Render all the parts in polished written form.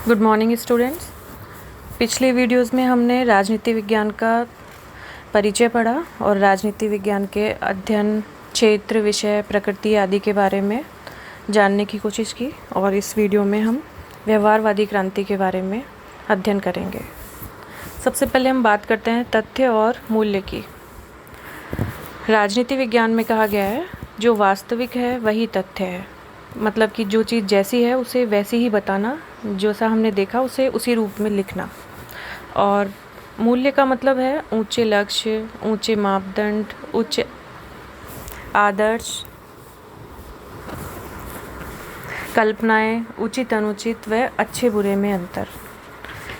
Good morning students. पिछले videos में हमने राजनीति विज्ञान का परिचय पढ़ा और राजनीति विज्ञान के अध्ययन क्षेत्र, विषय, प्रकृति आदि के बारे में जानने की कोशिश की और इस वीडियो में हम व्यवहारवादी क्रांति के बारे में अध्ययन करेंगे। सबसे पहले हम बात करते हैं तथ्य और मूल्य की। राजनीति विज्ञान में कहा गया है जो वास्तविक है वही तथ्य है, मतलब कि जो चीज़ जैसी है उसे वैसी ही बताना, जैसा हमने देखा उसे उसी रूप में लिखना। और मूल्य का मतलब है ऊंचे लक्ष्य, ऊंचे मापदंड, उच्च आदर्श, कल्पनाएं, उचित अनुचित व अच्छे बुरे में अंतर।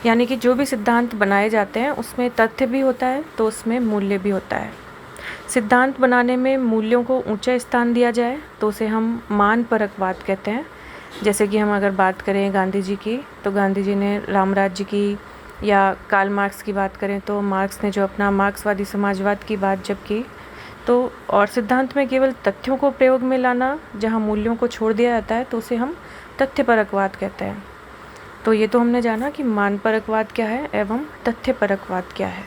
यानी कि जो भी सिद्धांत बनाए जाते हैं उसमें तथ्य भी होता है तो उसमें मूल्य भी होता है। सिद्धांत बनाने में मूल्यों को ऊंचा स्थान दिया जाए तो उसे हम मानपरकवाद कहते हैं। जैसे कि हम अगर बात करें गांधी जी की, तो गांधी जी ने राम राज्य की, या कार्ल मार्क्स की बात करें तो मार्क्स ने जो अपना मार्क्सवादी समाजवाद की बात जब की, तो और सिद्धांत में केवल तथ्यों को प्रयोग में लाना जहाँ मूल्यों को छोड़ दिया जाता है तो उसे हम तथ्यपरकवाद कहते हैं। तो ये तो हमने जाना कि मानपरकवाद क्या है एवं तथ्यपरकवाद क्या है।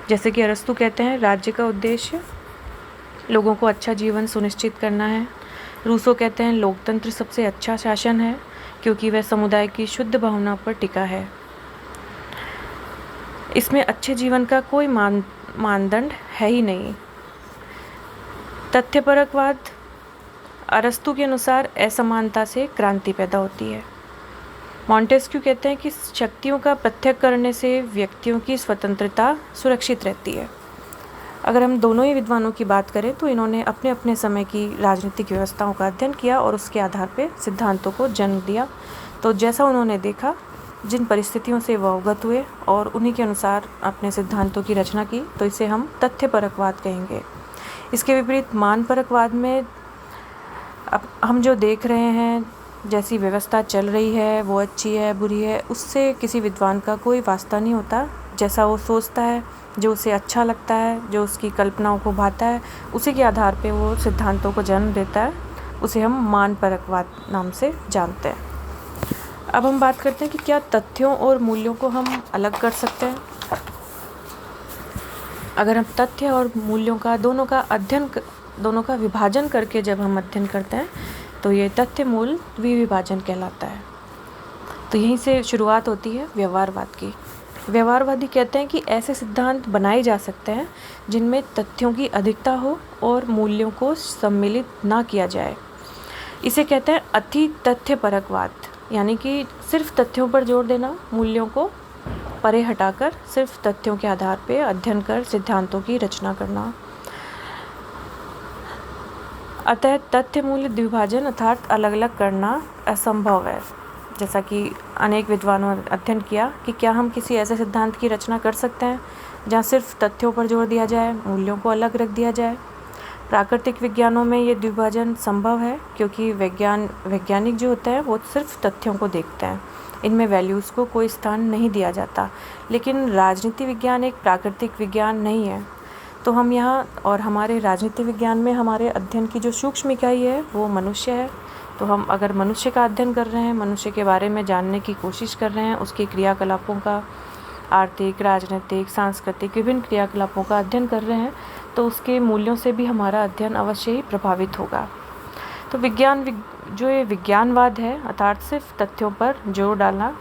जैसे कि अरस्तु कहते हैं राज्य का उद्देश्य लोगों को अच्छा जीवन सुनिश्चित करना है। रूसो कहते हैं लोकतंत्र सबसे अच्छा शासन है क्योंकि वह समुदाय की शुद्ध भावना पर टिका है। इसमें अच्छे जीवन का कोई मानदंड है ही नहीं। तथ्यपरकवाद अरस्तु के अनुसार असमानता से क्रांति पैदा होती है। मॉन्टेस्क्यू कहते हैं कि शक्तियों का प्रत्यक्ष करने से व्यक्तियों की स्वतंत्रता सुरक्षित रहती है। अगर हम दोनों ही विद्वानों की बात करें तो इन्होंने अपने अपने समय की राजनीतिक व्यवस्थाओं का अध्ययन किया और उसके आधार पर सिद्धांतों को जन्म दिया। तो जैसा उन्होंने देखा, जिन परिस्थितियों से वह अवगत हुए और उन्हीं के अनुसार अपने सिद्धांतों की रचना की, तो इसे हम तथ्यपरकवाद कहेंगे। इसके विपरीत मानपरकवाद में अब हम जो देख रहे हैं, जैसी व्यवस्था चल रही है वो अच्छी है बुरी है, उससे किसी विद्वान का कोई वास्ता नहीं होता। जैसा वो सोचता है, जो उसे अच्छा लगता है, जो उसकी कल्पनाओं को भाता है, उसी के आधार पे वो सिद्धांतों को जन्म देता है। उसे हम मानपरकवाद नाम से जानते हैं। अब हम बात करते हैं कि क्या तथ्यों और मूल्यों को हम अलग कर सकते हैं। अगर हम तथ्य और मूल्यों का दोनों का विभाजन करके जब हम अध्ययन करते हैं तो ये तथ्य मूल द्विविभाजन कहलाता है। तो यहीं से शुरुआत होती है व्यवहारवाद की। व्यवहारवादी कहते हैं कि ऐसे सिद्धांत बनाए जा सकते हैं जिनमें तथ्यों की अधिकता हो और मूल्यों को सम्मिलित ना किया जाए। इसे कहते हैं अति तथ्यपरकवाद, यानी कि सिर्फ तथ्यों पर जोर देना, मूल्यों को परे हटाकर सिर्फ तथ्यों के आधार पर अध्ययन कर सिद्धांतों की रचना करना। अतः तथ्य मूल्य द्विभाजन अर्थात अलग अलग करना असंभव है। जैसा कि अनेक विद्वानों ने अध्ययन किया कि क्या हम किसी ऐसे सिद्धांत की रचना कर सकते हैं जहाँ सिर्फ तथ्यों पर जोर दिया जाए, मूल्यों को अलग रख दिया जाए। प्राकृतिक विज्ञानों में ये द्विभाजन संभव है क्योंकि वैज्ञानिक जो होते हैं वो सिर्फ तथ्यों को देखते हैं, इनमें वैल्यूज़ को कोई स्थान नहीं दिया जाता। लेकिन राजनीति विज्ञान एक प्राकृतिक विज्ञान नहीं है। तो हम यहाँ और हमारे राजनीति विज्ञान में हमारे अध्ययन की जो सूक्ष्म इकाई है वो मनुष्य है। तो हम अगर मनुष्य का अध्ययन कर रहे हैं, मनुष्य के बारे में जानने की कोशिश कर रहे हैं, उसके क्रियाकलापों का, आर्थिक, राजनीतिक, सांस्कृतिक विभिन्न क्रियाकलापों का अध्ययन कर रहे हैं, तो उसके मूल्यों से भी हमारा अध्ययन अवश्य ही प्रभावित होगा। तो जो ये विज्ञानवाद है अर्थात सिर्फ तथ्यों पर जोर डालना,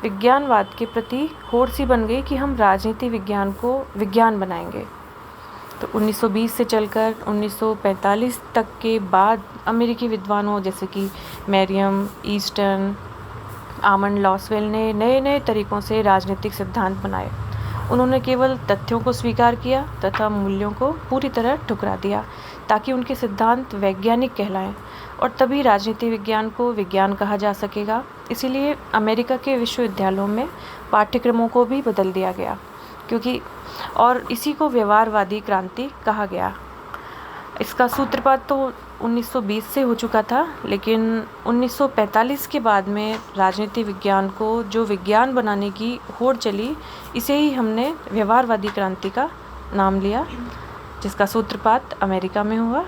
विज्ञानवाद के प्रति होड़ सी बन गई कि हम राजनीति विज्ञान को विज्ञान बनाएंगे। तो 1920 से चलकर 1945 तक के बाद अमेरिकी विद्वानों जैसे कि मैरियम, ईस्टन, आमंड लॉसवेल ने नए नए तरीक़ों से राजनीतिक सिद्धांत बनाए। उन्होंने केवल तथ्यों को स्वीकार किया तथा मूल्यों को पूरी तरह ठुकरा दिया ताकि उनके सिद्धांत वैज्ञानिक कहलाएं, और तभी राजनीति विज्ञान को विज्ञान कहा जा सकेगा। इसीलिए अमेरिका के विश्वविद्यालयों में पाठ्यक्रमों को भी बदल दिया गया और इसी को व्यवहारवादी क्रांति कहा गया। इसका सूत्रपात तो 1920 से हो चुका था, लेकिन 1945 के बाद में राजनीति विज्ञान को जो विज्ञान बनाने की होड़ चली, इसे ही हमने व्यवहारवादी क्रांति का नाम लिया, जिसका सूत्रपात अमेरिका में हुआ।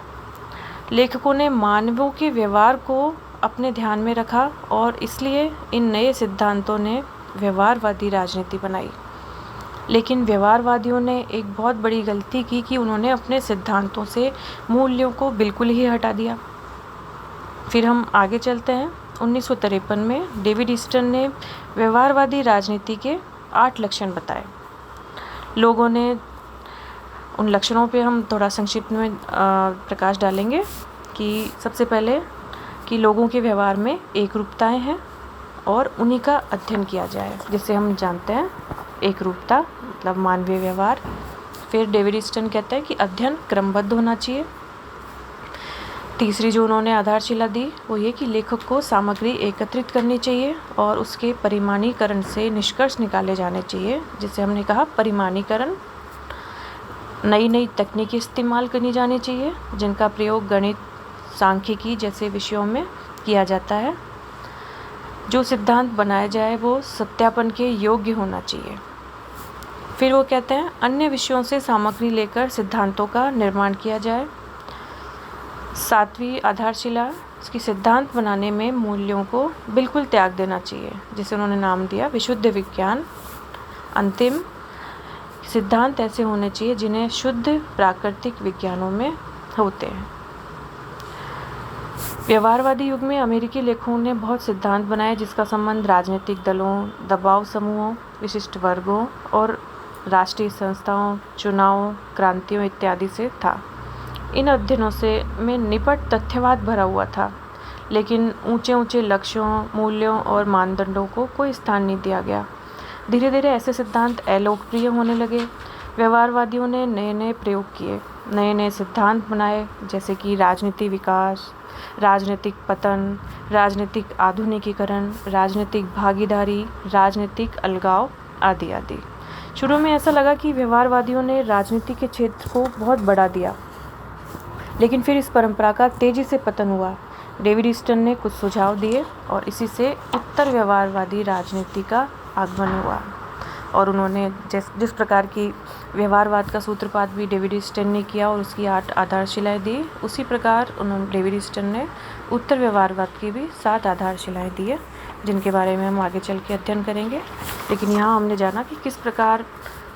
लेखकों ने मानवों के व्यवहार को अपने ध्यान में रखा और इसलिए इन नए सिद्धांतों ने व्यवहारवादी राजनीति बनाई। लेकिन व्यवहारवादियों ने एक बहुत बड़ी गलती की कि उन्होंने अपने सिद्धांतों से मूल्यों को बिल्कुल ही हटा दिया। फिर हम आगे चलते हैं। 1953 में डेविड ईस्टन ने व्यवहारवादी राजनीति के 8 लक्षण बताए। लोगों ने उन लक्षणों पे हम थोड़ा संक्षिप्त में प्रकाश डालेंगे कि सबसे पहले कि लोगों के व्यवहार में एकरूपताएं हैं और उन्हीं का अध्ययन किया जाए, जिसे हम जानते हैं एकरूपता मतलब मानवीय व्यवहार। फिर डेविड ईस्टन कहते हैं कि अध्ययन क्रमबद्ध होना चाहिए। तीसरी जो उन्होंने आधारशिला दी वो ये कि लेखक को सामग्री एकत्रित करनी चाहिए और उसके परिमाणीकरण से निष्कर्ष निकाले जाने चाहिए, जिसे हमने कहा परिमाणीकरण। नई नई तकनीकी इस्तेमाल करनी जानी चाहिए जिनका प्रयोग गणित, सांख्यिकी जैसे विषयों में किया जाता है। जो सिद्धांत बनाया जाए वो सत्यापन के योग्य होना चाहिए। फिर वो कहते हैं अन्य विषयों से सामग्री लेकर सिद्धांतों का निर्माण किया जाए। 7वीं आधारशिला इसकी सिद्धांत बनाने में मूल्यों को बिल्कुल त्याग देना चाहिए, जिसे उन्होंने नाम दिया विशुद्ध विज्ञान। अंतिम सिद्धांत ऐसे होने चाहिए जिन्हें शुद्ध प्राकृतिक विज्ञानों में होते हैं। व्यवहारवादी युग में अमेरिकी लेखकों ने बहुत सिद्धांत बनाए जिसका संबंध राजनीतिक दलों, दबाव समूहों, विशिष्ट वर्गों और राष्ट्रीय संस्थाओं, चुनावों, क्रांतियों इत्यादि से था। इन अध्ययनों से में निपट तथ्यवाद भरा हुआ था, लेकिन ऊंचे ऊंचे लक्ष्यों, मूल्यों और मानदंडों को कोई स्थान नहीं दिया गया। धीरे धीरे ऐसे सिद्धांत अलोकप्रिय होने लगे। व्यवहारवादियों ने नए नए प्रयोग किए, नए नए सिद्धांत बनाए, जैसे कि राजनीति विकास, राजनीतिक पतन, राजनीतिक आधुनिकीकरण, राजनीतिक भागीदारी, राजनीतिक अलगाव आदि आदि। शुरू में ऐसा लगा कि व्यवहारवादियों ने राजनीति के क्षेत्र को बहुत बढ़ा दिया, लेकिन फिर इस परंपरा का तेजी से पतन हुआ। डेविड ईस्टन ने कुछ सुझाव दिए और इसी से उत्तर व्यवहारवादी राजनीति का आगमन हुआ। और उन्होंने जिस प्रकार की व्यवहारवाद का सूत्रपात भी डेविड ईस्टन ने किया और उसकी 8 आधारशिलाएं दी, उसी प्रकार उन्होंने डेविड ईस्टन ने उत्तर व्यवहारवाद की भी 7 आधारशिलाएं दी है, जिनके बारे में हम आगे चल के अध्ययन करेंगे। लेकिन यहाँ हमने जाना कि किस प्रकार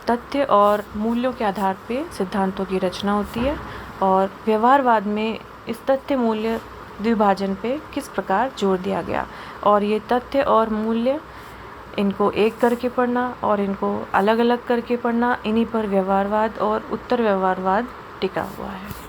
तथ्य और मूल्यों के आधार पर सिद्धांतों की रचना होती है और व्यवहारवाद में इस तथ्य मूल्य द्विभाजन पे किस प्रकार जोर दिया गया। और ये तथ्य और मूल्य, इनको एक करके पढ़ना और इनको अलग अलग करके पढ़ना, इन्हीं पर व्यवहारवाद और उत्तर व्यवहारवाद टिका हुआ है।